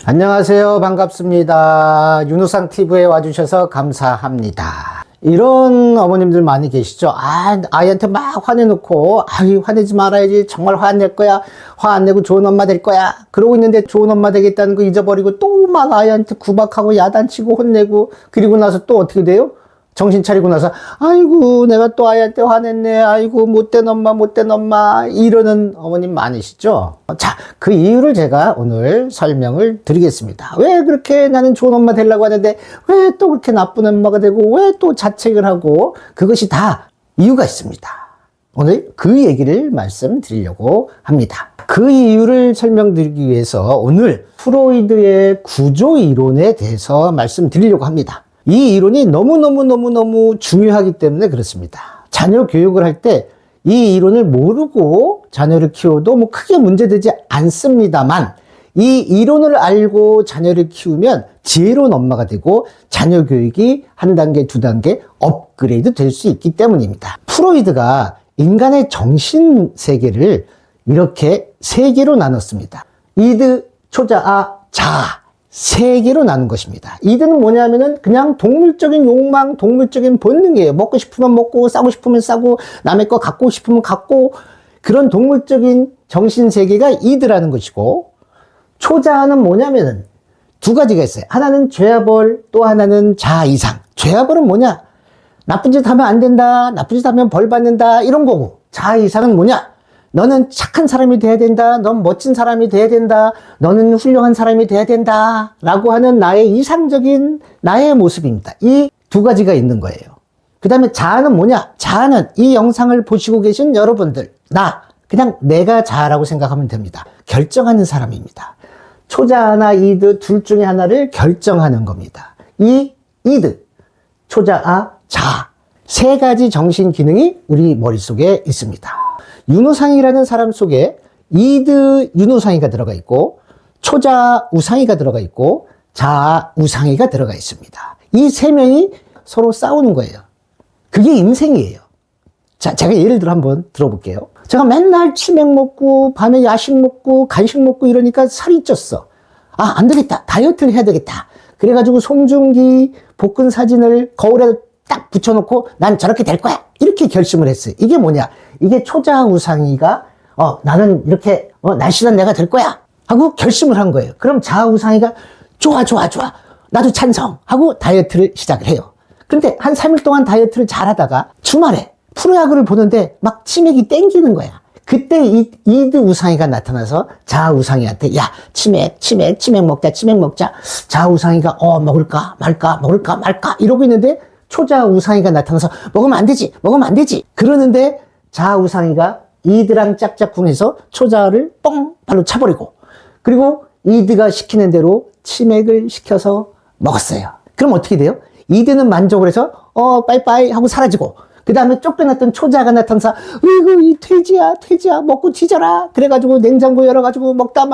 안녕하세요. 반갑습니다. 윤우상 TV에 와주셔서 감사합니다. 이런 어머님들 많이 계시죠? 아이한테 막 화내놓고, 화내지 말아야지. 정말 화낼 거야. 화 안 내고 좋은 엄마 될 거야. 그러고 있는데 좋은 엄마 되겠다는 거 잊어버리고 또 막 아이한테 구박하고 야단치고 혼내고, 그리고 나서 또 어떻게 돼요? 정신 차리고 나서 아이고 내가 또 아이한테 화냈네, 아이고 못된 엄마 이러는 어머님 많으시죠? 자, 그 이유를 제가 오늘 설명을 드리겠습니다. 왜 그렇게 나는 좋은 엄마 되려고 하는데 왜 또 그렇게 나쁜 엄마가 되고 왜 또 자책을 하고, 그것이 다 이유가 있습니다. 오늘 그 얘기를 말씀드리려고 합니다. 그 이유를 설명드리기 위해서 오늘 프로이드의 구조 이론에 대해서 말씀드리려고 합니다. 이 이론이 너무너무 중요하기 때문에 그렇습니다. 자녀 교육을 할 때 이 이론을 모르고 자녀를 키워도 뭐 크게 문제되지 않습니다만, 이 이론을 알고 자녀를 키우면 지혜로운 엄마가 되고 자녀 교육이 한 단계, 두 단계 업그레이드 될 수 있기 때문입니다. 프로이드가 인간의 정신 세계를 이렇게 세 개로 나눴습니다. 이드, 초자아, 자아. 세 개로 나눈 것입니다. 이드는 뭐냐면은 그냥 동물적인 욕망, 동물적인 본능이에요. 먹고 싶으면 먹고, 싸고 싶으면 싸고, 남의 거 갖고 싶으면 갖고, 그런 동물적인 정신세계가 이드라는 것이고, 초자아는 뭐냐면은 두 가지가 있어요. 하나는 죄와 벌, 또 하나는 자아 이상. 죄와 벌은 뭐냐? 나쁜 짓 하면 안 된다, 나쁜 짓 하면 벌 받는다, 이런 거고, 자아 이상은 뭐냐? 너는 착한 사람이 돼야 된다, 넌 멋진 사람이 돼야 된다, 너는 훌륭한 사람이 돼야 된다 라고 하는 나의 이상적인 나의 모습입니다. 이 두 가지가 있는 거예요. 그 다음에 자아는 뭐냐? 자아는 이 영상을 보시고 계신 여러분들, 그냥 내가 자아라고 생각하면 됩니다. 결정하는 사람입니다. 초자아나 이드 둘 중에 하나를 결정하는 겁니다. 이 이드, 초자아, 자아 세 가지 정신 기능이 우리 머릿속에 있습니다. 윤우상이라는 사람 속에 이드 윤우상이가 들어가 있고, 초자 우상이가 들어가 있고, 자아 우상이가 들어가 있습니다. 이 세 명이 서로 싸우는 거예요. 그게 인생이에요. 자, 제가 예를 들어 한번 들어볼게요. 제가 맨날 치맥 먹고 밤에 야식 먹고 간식 먹고 이러니까 살이 쪘어. 안 되겠다, 다이어트를 해야 되겠다. 그래가지고 송중기 복근 사진을 거울에 딱 붙여놓고 난 저렇게 될 거야, 이렇게 결심을 했어요. 이게 뭐냐? 이게 초자아 우상이가 나는 이렇게 날씬한 내가 될 거야 하고 결심을 한 거예요. 그럼 자아 우상이가 좋아 나도 찬성 하고 다이어트를 시작을 해요. 그런데 한 3일 동안 다이어트를 잘하다가 주말에 프로야구를 보는데 막 치맥이 땡기는 거야. 그때 이드 우상이가 나타나서 자아 우상이한테 야, 치맥 먹자. 자아 우상이가 먹을까 말까 이러고 있는데 초자아 우상이가 나타나서 먹으면 안 되지 그러는데, 자아 우상이가 이드랑 짝짝꿍해서 초자아를 뻥 발로 차버리고, 그리고 이드가 시키는 대로 치맥을 시켜서 먹었어요. 그럼 어떻게 돼요? 이드는 만족을 해서 빠이빠이 하고 사라지고, 그 다음에 쫓겨났던 초자아가 나타나서 으이구 이 돼지야 먹고 뒤져라 그래가지고 냉장고 열어가지고 먹다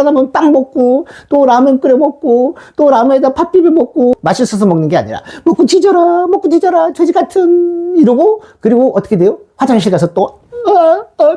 남은 빵 먹고, 또 라면 끓여 먹고, 또 라면에다 밥 비벼 먹고, 맛있어서 먹는 게 아니라 먹고 뒤져라 돼지 같은 이러고, 그리고 어떻게 돼요? 화장실 가서 또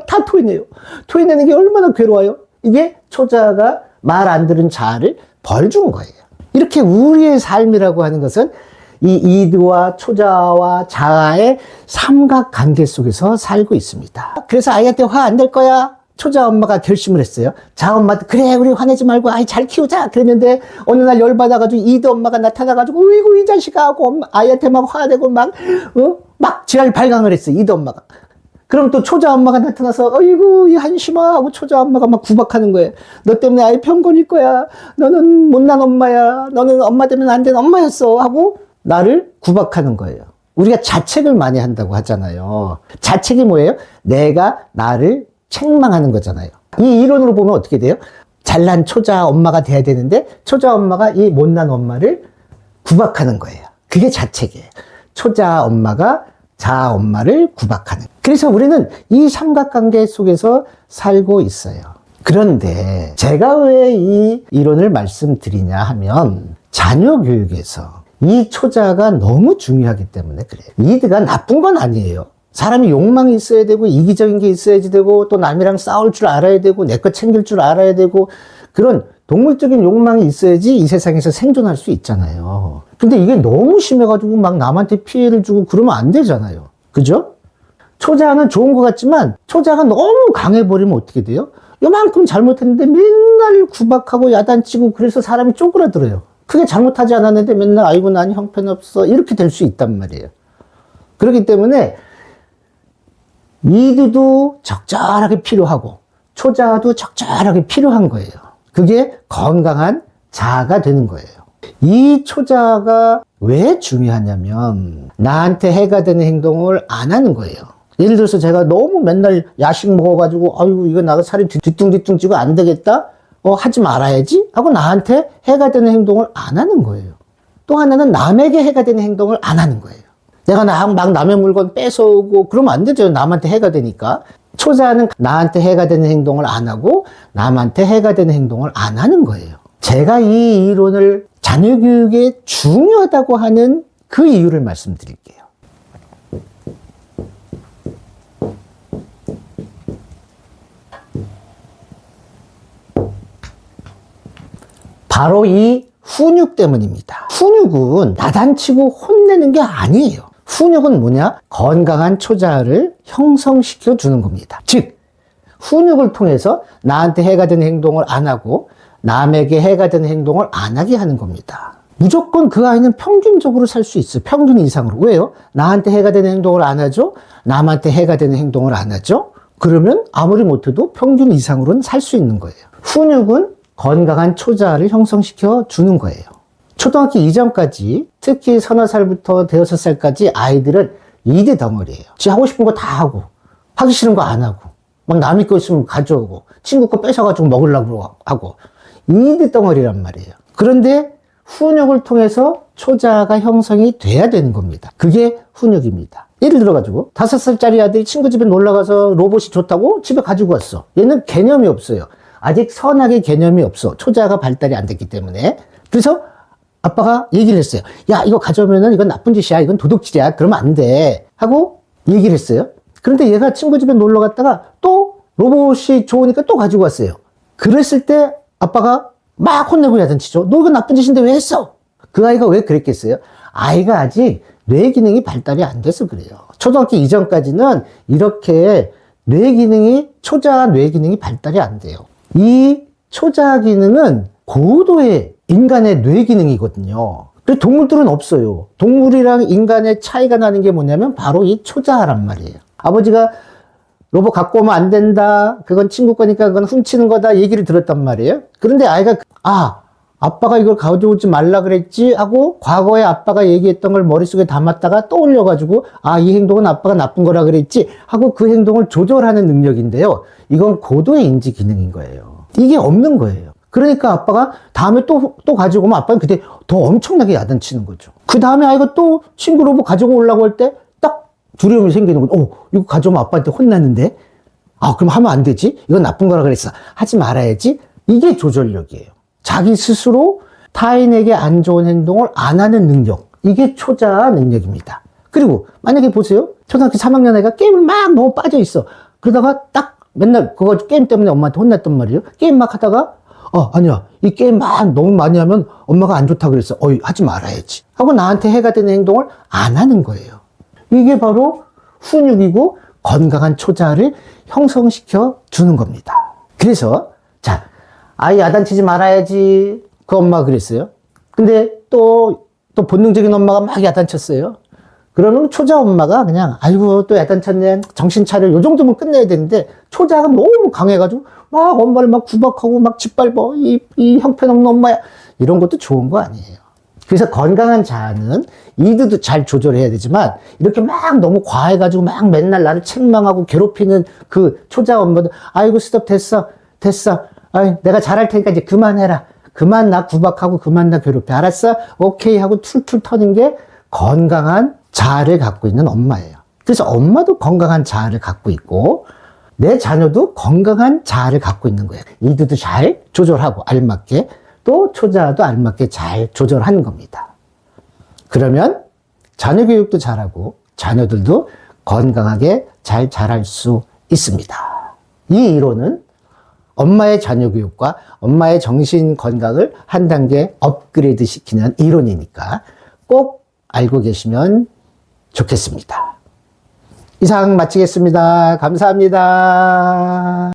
다 토해내는 게 얼마나 괴로워요. 이게 초자아가 말 안 들은 자아를 벌 준 거예요. 이렇게 우리의 삶이라고 하는 것은 이 이드와 초자아와 자아의 삼각관계 속에서 살고 있습니다. 그래서 아이한테 화 안 낼 거야, 초자아 엄마가 결심을 했어요. 자아 엄마도 그래 우리 화내지 말고 아이 잘 키우자 그랬는데, 어느 날 열받아가지고 이드 엄마가 나타나가지고 으이구 이 자식아 하고 아이한테 막 화내고 막 지랄 발광을 했어요, 이드 엄마가. 그럼 또 초자아 엄마가 나타나서 어이구 이 한심아 하고 초자아 엄마가 막 구박하는 거예요. 너 때문에 아이 병 걸릴 거야, 너는 못난 엄마야, 너는 엄마 되면 안 되는 엄마였어 하고 나를 구박하는 거예요. 우리가 자책을 많이 한다고 하잖아요. 자책이 뭐예요? 내가 나를 책망하는 거잖아요. 이 이론으로 보면 어떻게 돼요? 잘난 초자아 엄마가 돼야 되는데 초자아 엄마가 이 못난 엄마를 구박하는 거예요. 그게 자책이에요. 초자아 엄마가 자아 엄마를 구박하는. 그래서 우리는 이 삼각관계 속에서 살고 있어요. 그런데 제가 왜 이 이론을 말씀드리냐 하면, 자녀 교육에서 이 초자가 너무 중요하기 때문에 그래요. 이드가 나쁜 건 아니에요. 사람이 욕망이 있어야 되고 이기적인 게 있어야지 되고, 또 남이랑 싸울 줄 알아야 되고 내 거 챙길 줄 알아야 되고, 그런 동물적인 욕망이 있어야지 이 세상에서 생존할 수 있잖아요. 근데 이게 너무 심해가지고 막 남한테 피해를 주고 그러면 안 되잖아요. 그죠? 초자는 좋은 것 같지만 초자가 너무 강해버리면 어떻게 돼요? 요만큼 잘못했는데 맨날 구박하고 야단치고 그래서 사람이 쪼그라들어요. 크게 잘못하지 않았는데 맨날 아이고 난 형편없어 이렇게 될 수 있단 말이에요. 그렇기 때문에 이두도 적절하게 필요하고 초자도 적절하게 필요한 거예요. 그게 건강한 자아가 되는 거예요. 이 초자가 왜 중요하냐면 나한테 해가 되는 행동을 안 하는 거예요. 예를 들어서 제가 너무 맨날 야식 먹어가지고 아이고 이거 나가 살이 뒤뚱뒤뚱 찌고 안 되겠다 하지 말아야지 하고 나한테 해가 되는 행동을 안 하는 거예요. 또 하나는 남에게 해가 되는 행동을 안 하는 거예요. 내가 막 남의 물건 뺏어오고 그러면 안 되죠. 남한테 해가 되니까. 초자는 나한테 해가 되는 행동을 안 하고 남한테 해가 되는 행동을 안 하는 거예요. 제가 이 이론을 자녀 교육에 중요하다고 하는 그 이유를 말씀드릴게요. 바로 이 훈육 때문입니다. 훈육은 야단치고 혼내는 게 아니에요. 훈육은 뭐냐? 건강한 초자를 형성시켜 주는 겁니다. 즉, 훈육을 통해서 나한테 해가 되는 행동을 안 하고 남에게 해가 되는 행동을 안 하게 하는 겁니다. 무조건 그 아이는 평균적으로 살 수 있어요. 평균 이상으로. 왜요? 나한테 해가 되는 행동을 안 하죠? 남한테 해가 되는 행동을 안 하죠? 그러면 아무리 못해도 평균 이상으로는 살 수 있는 거예요. 훈육은 건강한 초자를 형성시켜 주는 거예요. 초등학교 이전까지 특히 서너 살부터 대여섯 살까지 아이들은 이대 덩어리예요. 지 하고 싶은 거 다 하고 하기 싫은 거 안 하고 막 남의 거 있으면 가져오고 친구 거 뺏어가지고 먹으려고 하고 이대 덩어리란 말이에요. 그런데 훈육을 통해서 초자가 형성이 돼야 되는 겁니다. 그게 훈육입니다. 예를 들어가지고 5살짜리 아들이 친구 집에 놀러가서 로봇이 좋다고 집에 가지고 왔어. 얘는 개념이 없어요. 아직 선악의 개념이 없어. 초자가 발달이 안 됐기 때문에. 그래서 아빠가 얘기를 했어요. 야, 이거 가져오면은 이건 나쁜 짓이야. 이건 도둑질이야. 그러면 안 돼. 하고 얘기를 했어요. 그런데 얘가 친구 집에 놀러 갔다가 또 로봇이 좋으니까 또 가지고 왔어요. 그랬을 때 아빠가 막 혼내고 야단치죠. 너 이거 나쁜 짓인데 왜 했어? 그 아이가 왜 그랬겠어요? 아이가 아직 뇌 기능이 발달이 안 돼서 그래요. 초등학교 이전까지는 이렇게 초자 뇌 기능이 발달이 안 돼요. 이 초자 기능은 고도의 인간의 뇌 기능이거든요. 근데 동물들은 없어요. 동물이랑 인간의 차이가 나는 게 뭐냐면 바로 이 초자란 말이에요. 아버지가 로봇 갖고 오면 안 된다. 그건 친구 거니까 그건 훔치는 거다. 얘기를 들었단 말이에요. 그런데 아이가 아빠가 이걸 가져오지 말라 그랬지 하고 과거에 아빠가 얘기했던 걸 머릿속에 담았다가 떠올려가지고 이 행동은 아빠가 나쁜 거라 그랬지 하고 그 행동을 조절하는 능력인데요. 이건 고도의 인지 기능인 거예요. 이게 없는 거예요. 그러니까 아빠가 다음에 또 가지고 오면 아빠는 그때 더 엄청나게 야단치는 거죠. 그 다음에 아이가 또 친구 로봇 가지고 오려고 할 때 딱 두려움이 생기는 거죠. 이거 가져오면 아빠한테 혼나는데? 그럼 하면 안 되지? 이건 나쁜 거라 그랬어. 하지 말아야지. 이게 조절력이에요. 자기 스스로 타인에게 안 좋은 행동을 안 하는 능력. 이게 초자 능력입니다. 그리고 만약에 보세요. 초등학교 3학년 애가 게임을 막 너무 빠져 있어. 그러다가 딱 맨날 그거 게임 때문에 엄마한테 혼났단 말이에요. 게임 막 하다가 아니야. 이 게임 막 너무 많이 하면 엄마가 안 좋다 그랬어. 하지 말아야지. 하고 나한테 해가 되는 행동을 안 하는 거예요. 이게 바로 훈육이고 건강한 초자를 형성시켜 주는 겁니다. 그래서 아이 야단치지 말아야지. 그 엄마가 그랬어요. 근데 또 본능적인 엄마가 막 야단쳤어요. 그러면 초자 엄마가 그냥 아이고 또 야단쳤네. 정신 차려. 요 정도면 끝내야 되는데 초자가 너무 강해가지고 막 엄마를 막 구박하고 막 짓밟아. 이 형편없는 엄마야. 이런 것도 좋은 거 아니에요. 그래서 건강한 자아는 이두도 잘 조절해야 되지만 이렇게 막 너무 과해가지고 막 맨날 나를 책망하고 괴롭히는 그 초자 엄마도 아이고 스톱 됐어. 내가 잘할 테니까 이제 그만해라. 그만 나 구박하고 그만 나 괴롭혀. 알았어? 오케이 하고 툴툴 터는 게 건강한 자아를 갖고 있는 엄마예요. 그래서 엄마도 건강한 자아를 갖고 있고 내 자녀도 건강한 자아를 갖고 있는 거예요. 이두도 잘 조절하고 알맞게 또 초자도 알맞게 잘 조절하는 겁니다. 그러면 자녀 교육도 잘하고 자녀들도 건강하게 잘 자랄 수 있습니다. 이 이론은 엄마의 자녀 교육과 엄마의 정신 건강을 한 단계 업그레이드 시키는 이론이니까 꼭 알고 계시면 좋겠습니다. 이상 마치겠습니다. 감사합니다.